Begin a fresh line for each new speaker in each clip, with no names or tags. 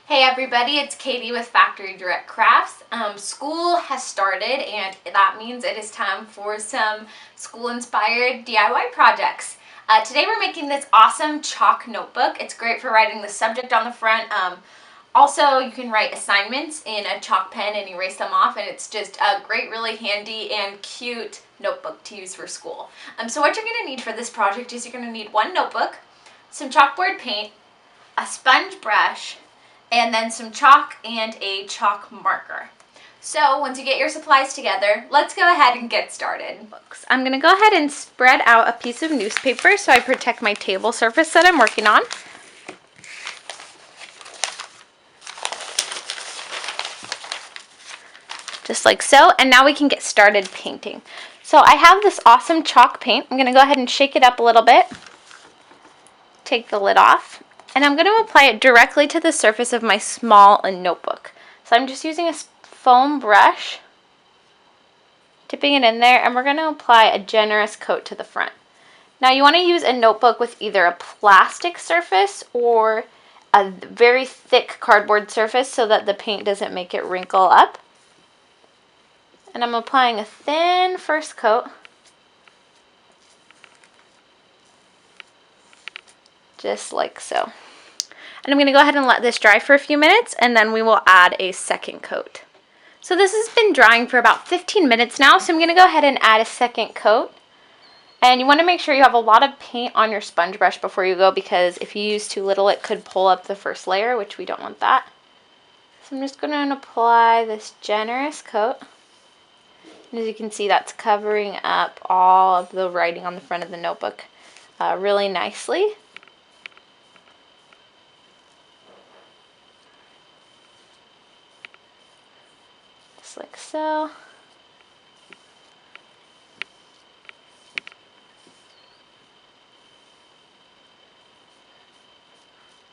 Hey everybody, it's Katie with Factory Direct Crafts. School has started and that means it is time for some school-inspired DIY projects. Today we're making this awesome chalk notebook. It's great for writing the subject on the front. Also, you can write assignments in a chalk pen and erase them off, and it's just a great, really handy and cute notebook to use for school. So what you're going to need for this project is you're going to need one notebook, some chalkboard paint, a sponge brush, and then some chalk and a chalk marker. So once you get your supplies together, let's go ahead and get started. I'm going to go ahead and spread out a piece of newspaper so I protect my table surface that I'm working on. Just like so, and now we can get started painting. So I have this awesome chalk paint. I'm going to go ahead and shake it up a little bit. Take the lid off. And I'm going to apply it directly to the surface of my small notebook. So I'm just using a foam brush, dipping it in there, and we're going to apply a generous coat to the front. Now you want to use a notebook with either a plastic surface or a very thick cardboard surface so that the paint doesn't make it wrinkle up. And I'm applying a thin first coat. Just like so. And I'm going to go ahead and let this dry for a few minutes, and then we will add a second coat. So this has been drying for about 15 minutes now, so I'm going to go ahead and add a second coat. And you want to make sure you have a lot of paint on your sponge brush before you go, because if you use too little, it could pull up the first layer, which we don't want that. So I'm just going to apply this generous coat. And as you can see, that's covering up all of the writing on the front of the notebook really nicely. Like so.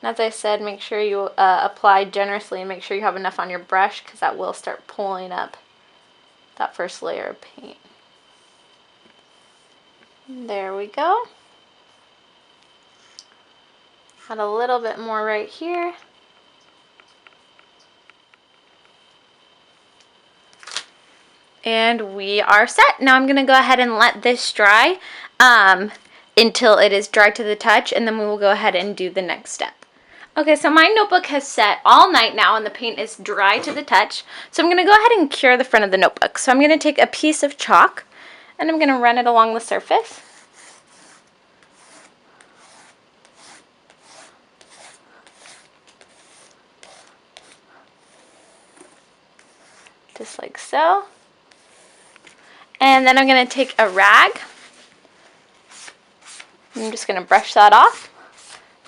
And as I said, make sure you apply generously and make sure you have enough on your brush, because that will start pulling up that first layer of paint. There we go. Add a little bit more right here. And we are set. Now I'm going to go ahead and let this dry until it is dry to the touch, and then we will go ahead and do the next step. Okay, so my notebook has set all night now and the paint is dry to the touch. So I'm going to go ahead and cure the front of the notebook. So I'm going to take a piece of chalk and I'm going to run it along the surface. Just like so. And then I'm going to take a rag. I'm just going to brush that off.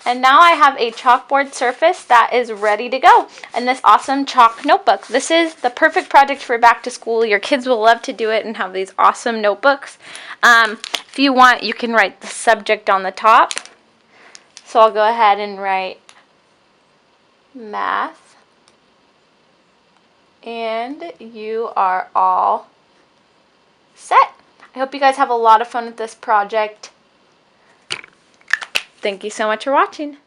And now I have a chalkboard surface that is ready to go. And this awesome chalk notebook. This is the perfect project for back to school. Your kids will love to do it and have these awesome notebooks. If you want, you can write the subject on the top. So I'll go ahead and write math. And you are all set. I hope you guys have a lot of fun with this project. Thank you so much for watching.